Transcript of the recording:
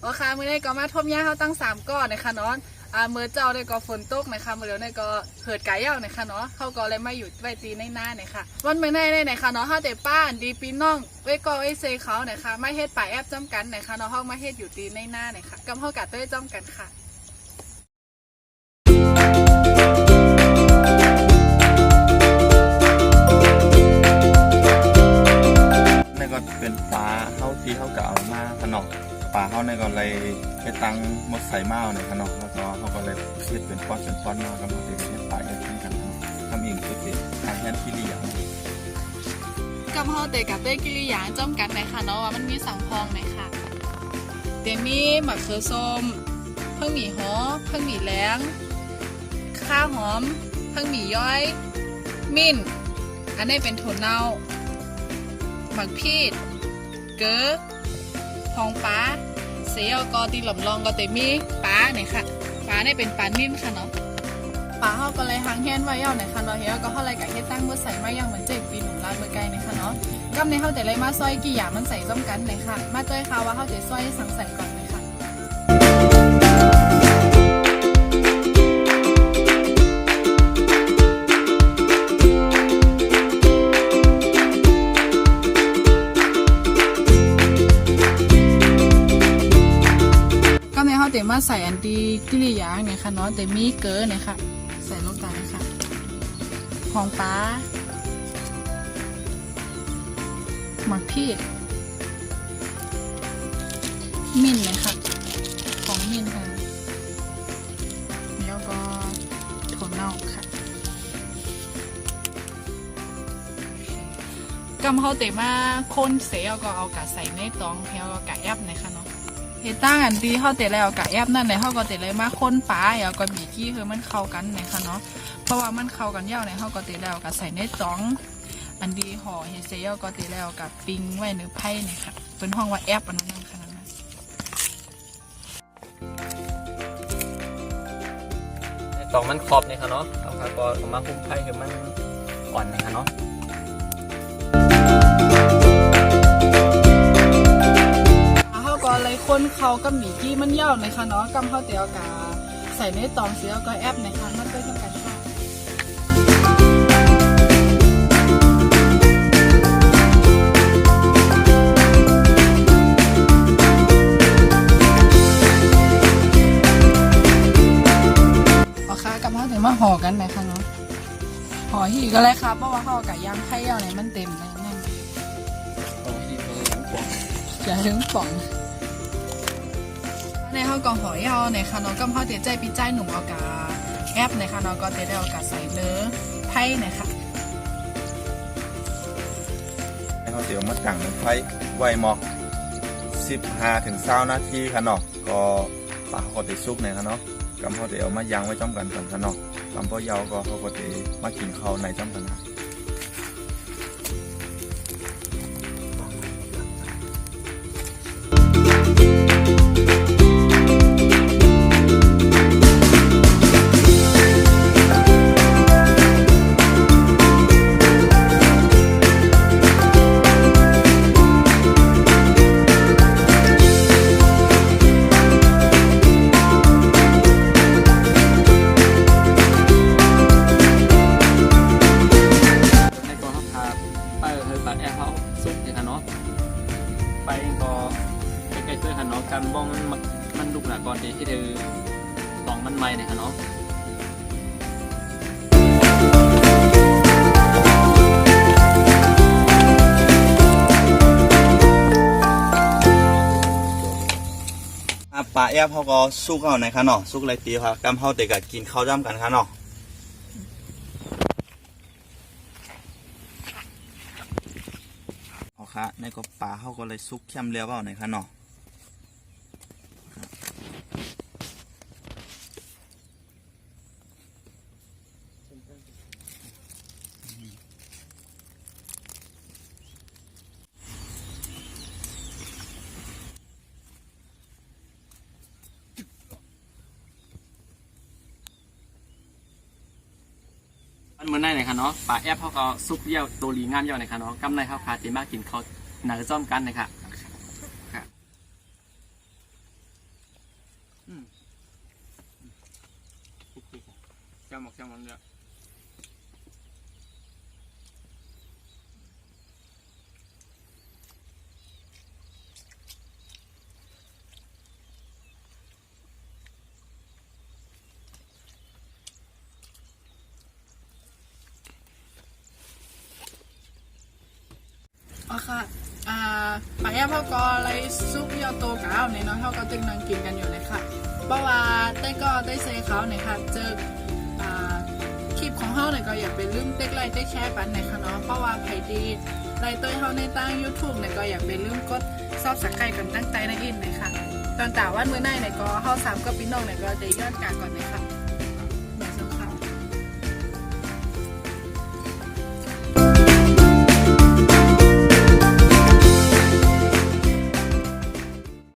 โอเคมื้อนี้ก็มาทบย่าเขาตั้ง3ก้อนนะคะเนาะเมื่อเจ้าได้ก็ฝนตกนะคะเมื่อเดี๋ยวได้ก็เหิดไก่ย่างนะคะเนาะเขาก็เลยมาอยู่ไว้ตีในหน้านะคะวันเมื่อในนะคะเนาะเขาแต่ป้าดีปีน้องไว้ก็ไว้เซเขานะคะไม่เฮ็ดป่าแอบจ้ำกันนะคะเนาะเขามาเฮ็ดอยู่ตีในหน้านะคะกำเขากัดด้วยจ้ำกันค่ะนี่ก็เป็นปลาเข้าที่เขากะเอามาขนมปลาเขาเนี่ยก็เลยไปตั้งมดใส่เมาในขนมแล้วก็เขาก็เลยเสียเป็นก้อนเป็นก้อนมากับมาเป็นปลาอย่างนี้กันทำเองตัวเองทางแทนที่เลี้ยงกำเขาแต่กับด้วยกิริยาจ้ำกันนะคะเนาะว่ามันมีสังพองไหมคะเดี๋ยวมีมะเขือส้มเพิ่งหมี่หอเพิ่งหมี่แล้งข้าวหอมเพิ่งหมี่ย้อยมิ้นอันนี้เป็นถั่วเน่าหมักพีดเก๋อทองป้าเสียก็ตีหล่อมลองก็เตมีป้าเนี่ยค่ะป้าเนี่ยเป็นป้านิ่มค่ะเนาะป้าเขาก็เลยหางแห้นไว้ย่อเนี่ยค่ะเนาะเฮียก็เขาเลยกับเฮ็ดตั้งเมื่อใส่ไม้ย่างเหมือนเจ็บปีหนุ่มร้านเมื่อไกลเนี่ยค่ะเนาะกำในเขาแต่เลยมาซอยกี่อย่างมันใส่ต้มกันเลยค่ะมาเจอค่ะว่าเขาจะซอยสังใส่ก่อนเลยค่ะเดี๋ยวมาใส่อันดีกิริยาเนี่ยค่ะเนาะแต่มีเกลือเนี่ยค่ะใส่ลงไปค่ะของป้าหมักพีดมิ้นเลยค่ะของมิ้นค่ะแล้วก็ถั่วเน่าค่ะกำเขาเตะมาคนเสียก็เอากะใส่ในตองแล้วก็กะแอบนะคะเนาะเฮตั้งอันดีเขาเตะแล้วกับแอปนั่นเลยเขาก็เตะเลยมาค้นปลาแล้วก็บีกี้คือมันเข้ากันนะคะเนาะเพราะว่ามันเข้ากันยาวเนี่ยเขาก็เตะแล้วกับใส่ในตองอันดีห่อเฮเซียก็เตะแล้วกับปิ้งไว้เนื้อไผ่เนี่ยค่ะเป็นห้องว่าแอปอันนั้นขนาดนั้นตองมันขอบเนี่ยค่ะเนาะเอาค่ะก็ออกมาคุ้มไผ่คือมันอ่อนเนี่ยค่ะเนาะก็เลยคนเขากับหมี่กี้มันเย่านะคะเนาะกำเขาเตียวกาใส่ในตองเสียก็แอปนะคะมันก็ทำกันค่ะโอเคกำเขาถึงมาห่อกันไหมคะเนาะห่อหีก็เลยค่ะเพราะว่าเขากับยางไข่เย่าเนี่ยมันเต็มเลยนั่นห่อหีทั้งปองอย่าถึงป่องในห้องกองหอยเอาในคานอก็เขาเตี๋ยใจปีใจหนุ่มเอากาแอปในคานอก็เตี๋ยได้เอากาใส่เนื้อไผ่นะคะให้เขาเดี๋ยวมาตั้งไฟไวหมอก15-20 นาทีค่ะเนาะก็ปลาเขาก็จะซุกในค่ะเนาะกำเขาเดี๋ยวมาย่างไว้จ้อมกันก่อนค่ะเนาะกำพอยาวก็เขาก็จะมากินข้าวในจ้อมกันนะไปก็ใกล้ๆด้วยค่ะเนาะการบ้องมันลุกหนาก่อนที่เธอตองมันไหม้เนี่ยค่ะเนาะปลาแอบเขาก็ซุกเอาในค่ะเนาะซุกไรตีค่ะกำเขาเด็กกินข้าวจ้ำกันค่ะเนาะค่ะในก็ปลาเขาก็เลยซุกเข้มเลี้ยวเปล่าในค่ะเนาะมันเหมือนได้ไหนคะเนาะปลาแอปเขาก็ซุกเยี่ยวตัวลีงามเยี่ยวไหนคะเนาะกำไรเขาขาดเต็มมากกินเขาหนักจ้อมกันนะคะ แก้วหมกแก้วมันเนี่ยอ๋อค่ะปลาย่าพ่อก็อะไรซุปยอโตกะเอาเนี่ยเนาะเขาก็ตึงนั่งกินกันอยู่เลยค่ะเพราะว่าได้ก็ได้เซเขาเนี่ยค่ะเจอคลิปของเขาเนี่ยก็อย่าไปลืมเต็กไลค์เต็กแชร์ปันในค่ะเนาะเพราะว่าไผ่ดีไลค์ตัวเขาในตั้ง YouTube เนี่ยก็อย่าไปลืมกดซับสไครต์กันตั้งใจนะอินเลยค่ะตอนแต่วันมื้อหน้าเนี่ยก็เข้า3กับพี่น้องเนี่ยก็ได้ยอดกาก่อนเลยค่ะ